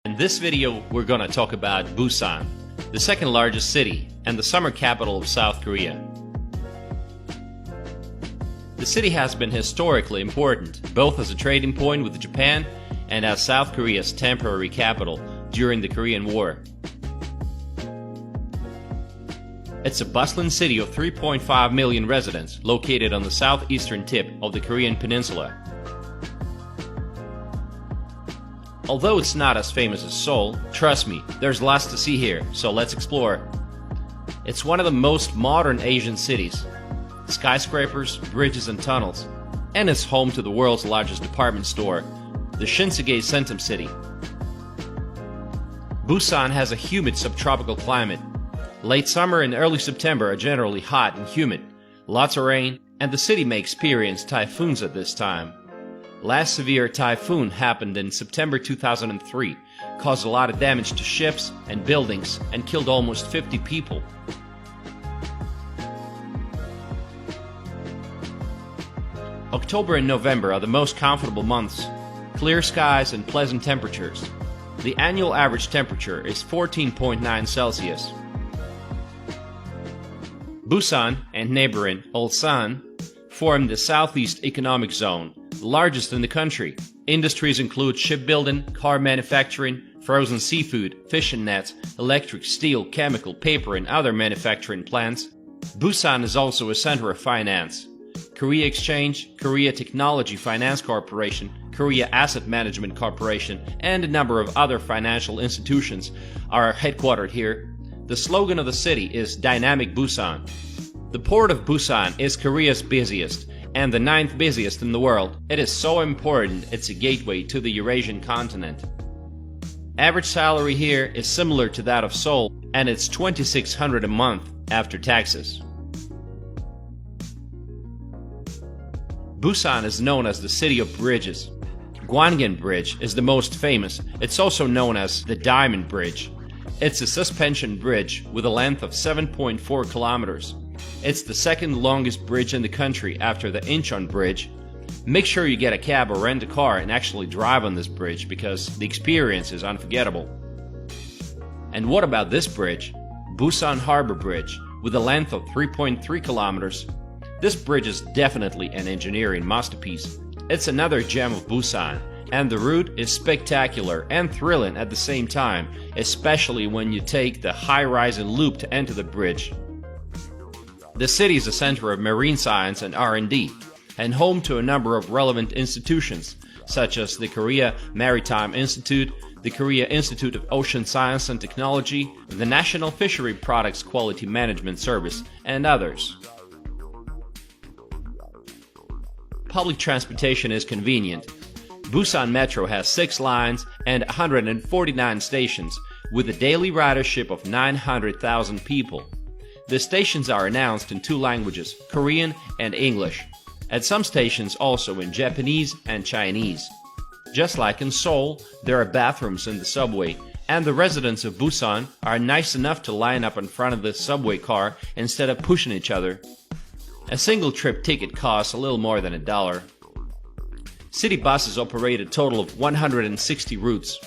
In this video, we're gonna talk about Busan, the second largest city and the summer capital of South Korea. The city has been historically important, both as a trading point with Japan and as South Korea's temporary capital during the Korean War. It's a bustling city of 3.5 million residents located on the southeastern tip of the Korean peninsula. Although it's not as famous as Seoul, trust me, there's lots to see here, so let's explore. It's one of the most modern Asian cities. Skyscrapers, bridges and tunnels. And it's home to the world's largest department store, the Shinsegae Centum City. Busan has a humid subtropical climate. Late summer and early September are generally hot and humid, lots of rain, and the city may experience typhoons at this time. Last severe typhoon happened in September 2003, caused a lot of damage to ships and buildings, and killed almost 50 people. October and November are the most comfortable months. Clear skies and pleasant temperatures. The annual average temperature is 14.9 Celsius. Busan and neighboring Ulsan form the Southeast Economic Zone, the largest in the country. Industries include shipbuilding, car manufacturing, frozen seafood, fishing nets, electric, steel, chemical, paper, and other manufacturing plants. Busan is also a center of finance. Korea Exchange, Korea Technology Finance Corporation, Korea Asset Management Corporation, and a number of other financial institutions are headquartered here. The slogan of the city is Dynamic Busan. The port of Busan is Korea's busiest and the 9th busiest in the world. It is so important it's a gateway to the Eurasian continent. Average salary here is similar to that of Seoul, and it's $2,600 a month after taxes. Busan is known as the city of bridges. Gwangan Bridge is the most famous. It's also known as the Diamond Bridge. It's a suspension bridge with a length of 7.4 kilometers. It's the second longest bridge in the country after the Incheon Bridge. Make sure you get a cab or rent a car and actually drive on this bridge because the experience is unforgettable. And what about this bridge? Busan Harbor Bridge, with a length of 3.3 kilometers. This bridge is definitely an engineering masterpiece. It's another gem of Busan, and the route is spectacular and thrilling at the same time, especially when you take the high-rising loop to enter the bridge. The city is a center of marine science and R&D, and home to a number of relevant institutions, such as the Korea Maritime Institute, the Korea Institute of Ocean Science and Technology, the National Fishery Products Quality Management Service, and others. Public transportation is convenient. Busan Metro has 6 lines and 149 stations, with a daily ridership of 900,000 people. The stations are announced in 2 languages, Korean and English. At some stations also in Japanese and Chinese. Just like in Seoul, there are bathrooms in the subway, and the residents of Busan are nice enough to line up in front of the subway car instead of pushing each other. A single trip ticket costs a little more than $1. City buses operate a total of 160 routes.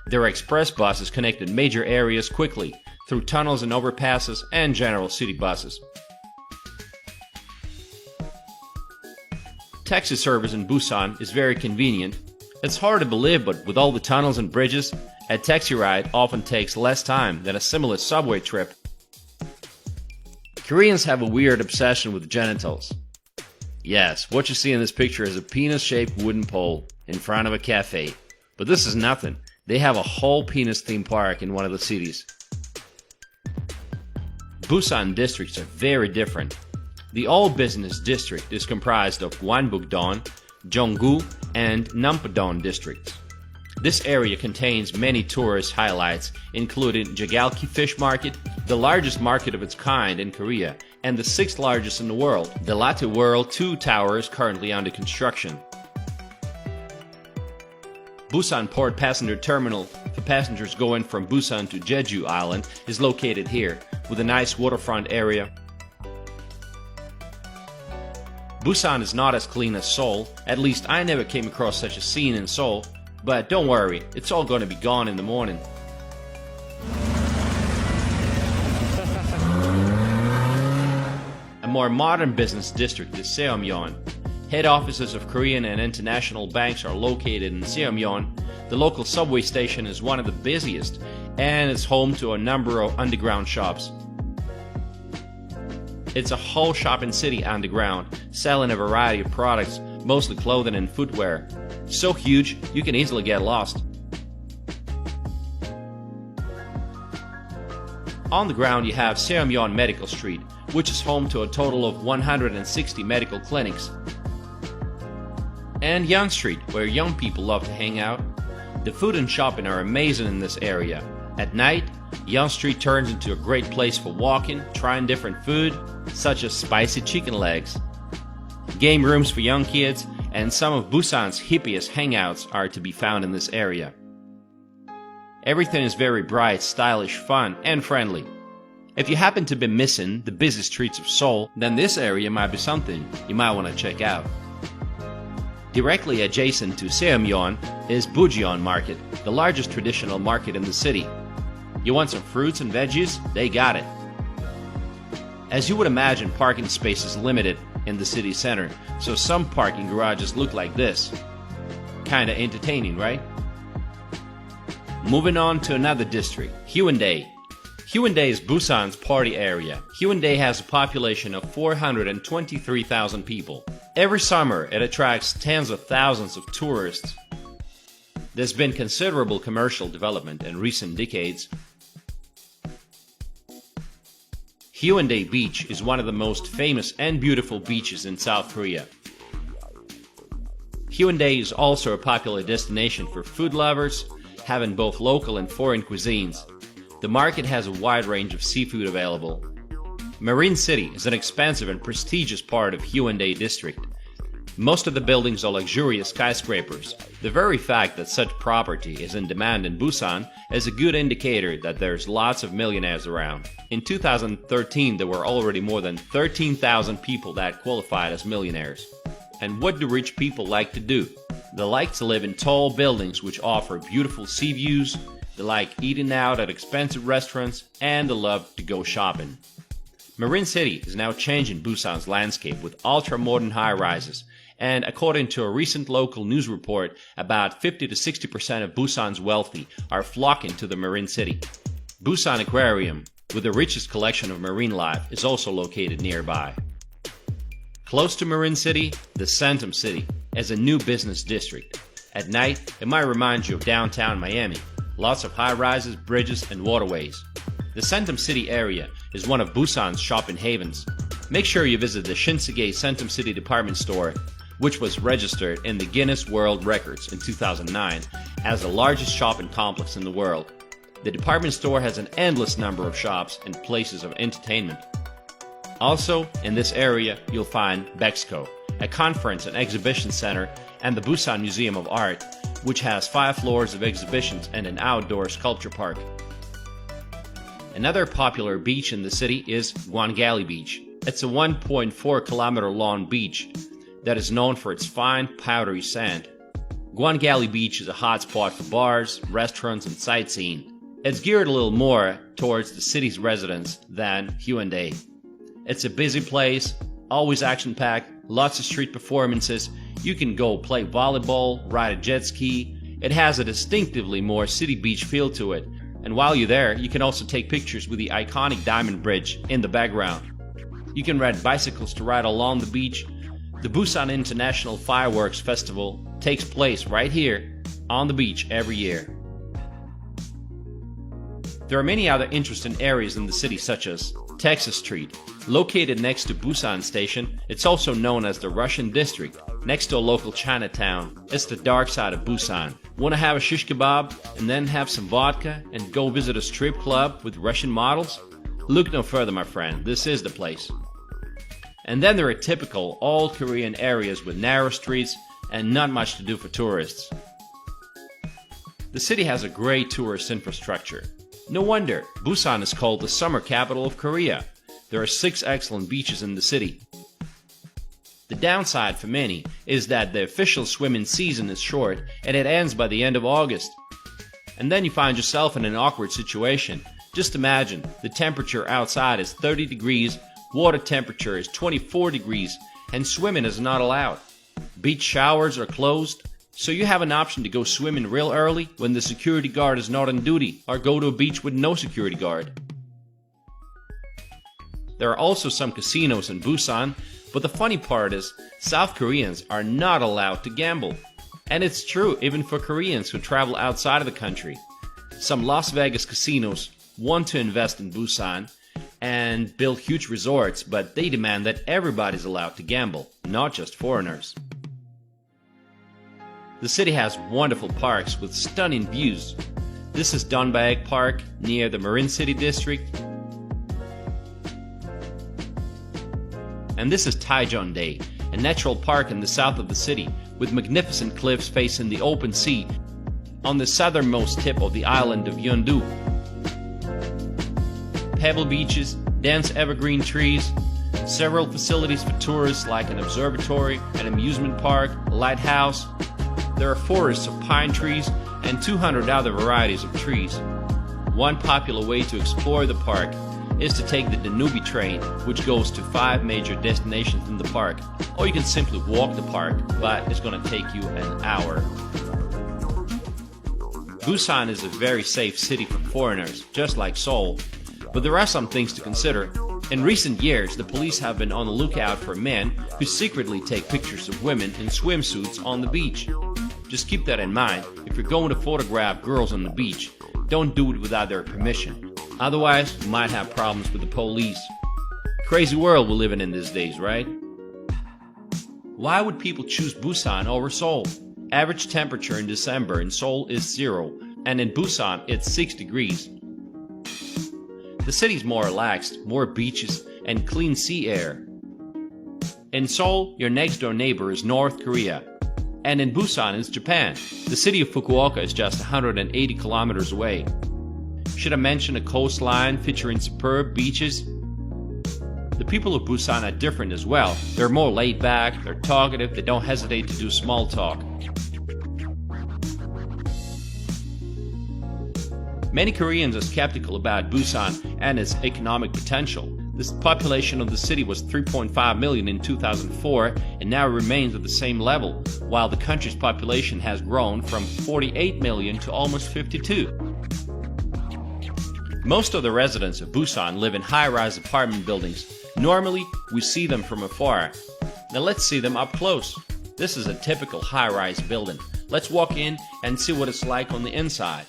There are express buses connecting major areas quickly through tunnels and overpasses, and general city buses. Taxi service in Busan is very convenient. It's hard to believe, but with all the tunnels and bridges, a taxi ride often takes less time than a similar subway trip. Koreans have a weird obsession with genitals. Yes, what you see in this picture is a penis-shaped wooden pole in front of a cafe. But this is nothing. They have a whole penis theme park in one of the cities. Busan districts are very different. The all-business district is comprised of Gwanbuk-dong, Jonggu, and Nampo-dong districts. This area contains many tourist highlights, including Jagalki Fish Market, the largest market of its kind in Korea, and the 6th largest in the world. The Latte World 2 Tower is currently under construction. Busan Port Passenger Terminal for passengers going from Busan to Jeju Island is located here, with a nice waterfront area. Busan is not as clean as Seoul, at least I never came across such a scene in Seoul. But don't worry, it's all gonna be gone in the morning. A more modern business district is Seomyeon. Head offices of Korean and international banks are located in Seomyeon. The local subway station is one of the busiest and is home to a number of underground shops. It's a whole shopping city underground, selling a variety of products, mostly clothing and footwear. So huge, you can easily get lost. On the ground you have Seomyeon Medical Street, which is home to a total of 160 medical clinics. And Young Street, where young people love to hang out. The food and shopping are amazing in this area. At night, Young Street turns into a great place for walking, trying different food, such as spicy chicken legs. Game rooms for young kids and some of Busan's hippiest hangouts are to be found in this area. Everything is very bright, stylish, fun, and friendly. If you happen to be missing the busy streets of Seoul, then this area might be something you might want to check out. Directly adjacent to Seomyeon is Bujeon Market, the largest traditional market in the city. You want some fruits and veggies? They got it. As you would imagine, parking space is limited in the city center, so some parking garages look like this. Kinda entertaining, right? Moving on to another district, Hyundai. Hyundai is Busan's party area. Hyundai has a population of 423,000 people. Every summer, it attracts tens of thousands of tourists. There's been considerable commercial development in recent decades. Hyundai Beach is one of the most famous and beautiful beaches in South Korea. Hyundai is also a popular destination for food lovers, having both local and foreign cuisines. The market has a wide range of seafood available. Marine City is an expensive and prestigious part of Hyundai district. Most of the buildings are luxurious skyscrapers. The very fact that such property is in demand in Busan is a good indicator that there's lots of millionaires around. In 2013, there were already more than 13,000 people that qualified as millionaires. And what do rich people like to do? They like to live in tall buildings which offer beautiful sea views, they like eating out at expensive restaurants, and they love to go shopping. Marine City is now changing Busan's landscape with ultra-modern high-rises, and according to a recent local news report, about 50 to 60% of Busan's wealthy are flocking to the Marine City. Busan Aquarium, with the richest collection of marine life, is also located nearby. Close to Marine City, the Centum City is a new business district. At night, it might remind you of downtown Miami. Lots of high-rises, bridges, and waterways. The Centum City area is one of Busan's shopping havens. Make sure you visit the Shinsegae Centum City department store, which was registered in the Guinness World Records in 2009 as the largest shopping complex in the world. The department store has an endless number of shops and places of entertainment. Also, in this area, you'll find Bexco, a conference and exhibition center, and the Busan Museum of Art, which has 5 floors of exhibitions and an outdoor sculpture park. Another popular beach in the city is Gwangali Beach. It's a 1.4-kilometer long beach that is known for its fine, powdery sand. Gwangali Beach is a hotspot for bars, restaurants, and sightseeing. It's geared a little more towards the city's residents than Hyundai. It's a busy place, always action-packed, lots of street performances. You can go play volleyball, ride a jet ski. It has a distinctively more city beach feel to it. And while you're there, you can also take pictures with the iconic Diamond Bridge in the background. You can rent bicycles to ride along the beach. The Busan International Fireworks Festival takes place right here on the beach every year. There are many other interesting areas in the city, such as Texas Street. Located next to Busan Station, it's also known as the Russian District, next to a local Chinatown. It's the dark side of Busan. Want to have a shish kebab and then have some vodka and go visit a strip club with Russian models? Look no further, my friend. This is the place. And then there are typical old Korean areas with narrow streets and not much to do for tourists. The city has a great tourist infrastructure. No wonder Busan is called the summer capital of Korea. There are 6 excellent beaches in the city. The downside for many is that the official swimming season is short and it ends by the end of August. And then you find yourself in an awkward situation. Just imagine, the temperature outside is 30 degrees, water temperature is 24 degrees, and swimming is not allowed. Beach showers are closed, so you have an option to go swimming real early when the security guard is not on duty, or go to a beach with no security guard. There are also some casinos in Busan, but the funny part is, South Koreans are not allowed to gamble. And it's true even for Koreans who travel outside of the country. Some Las Vegas casinos want to invest in Busan and build huge resorts, but they demand that everybody's allowed to gamble, not just foreigners. The city has wonderful parks with stunning views. This is Donbaek Park near the Marine City district. And this is Taejeondae, a natural park in the south of the city with magnificent cliffs facing the open sea on the southernmost tip of the island of Yeondu. Pebble beaches, dense evergreen trees, several facilities for tourists like an observatory, an amusement park, a lighthouse. There are forests of pine trees and 200 other varieties of trees. One popular way to explore the park is to take the Danube train, which goes to 5 major destinations in the park, or you can simply walk the park, but it's going to take you an hour. Busan is a very safe city for foreigners, just like Seoul, but there are some things to consider. In recent years, the police have been on the lookout for men who secretly take pictures of women in swimsuits on the beach. Just keep that in mind. If you're going to photograph girls on the beach, don't do it without their permission. Otherwise, you might have problems with the police. Crazy world we're living in these days, right? Why would people choose Busan over Seoul? Average temperature in December in Seoul is 0, and in Busan it's 6 degrees. The city's more relaxed, more beaches, and clean sea air. In Seoul, your next door neighbor is North Korea. And in Busan is Japan. The city of Fukuoka is just 180 kilometers away. Should I mention a coastline featuring superb beaches? The people of Busan are different as well. They're more laid back, they're talkative, they don't hesitate to do small talk. Many Koreans are skeptical about Busan and its economic potential. The population of the city was 3.5 million in 2004 and now remains at the same level, while the country's population has grown from 48 million to almost 52. Most of the residents of Busan live in high-rise apartment buildings. Normally, we see them from afar. Now let's see them up close. This is a typical high-rise building. Let's walk in and see what it's like on the inside.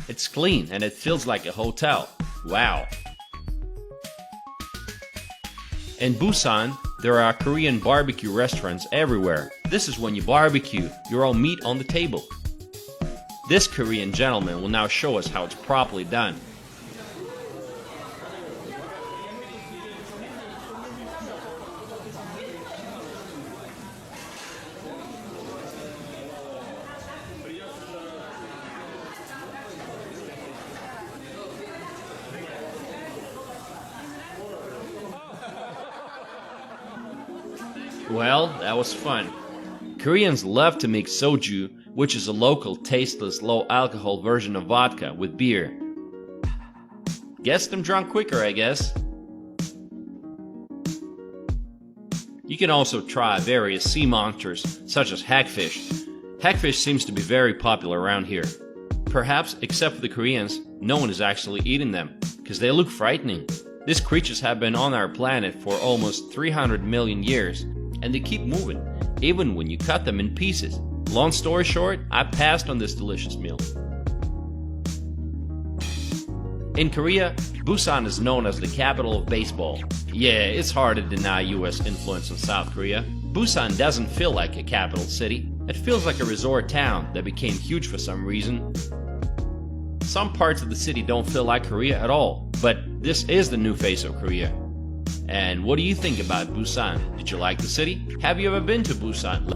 It's clean and it feels like a hotel. Wow! In Busan, there are Korean barbecue restaurants everywhere. This is when you barbecue your own meat on the table. This Korean gentleman will now show us how it's properly done. Well, that was fun. Koreans love to mix soju, which is a local, tasteless, low-alcohol version of vodka, with beer. Gets them drunk quicker, I guess. You can also try various sea monsters, such as hagfish. Hagfish seems to be very popular around here. Perhaps, except for the Koreans, no one is actually eating them, because they look frightening. These creatures have been on our planet for almost 300 million years, and they keep moving, even when you cut them in pieces. Long story short, I passed on this delicious meal. In Korea, Busan is known as the capital of baseball. Yeah, it's hard to deny US influence on South Korea. Busan doesn't feel like a capital city. It feels like a resort town that became huge for some reason. Some parts of the city don't feel like Korea at all, but this is the new face of Korea. And what do you think about Busan? Did you like the city? Have you ever been to Busan?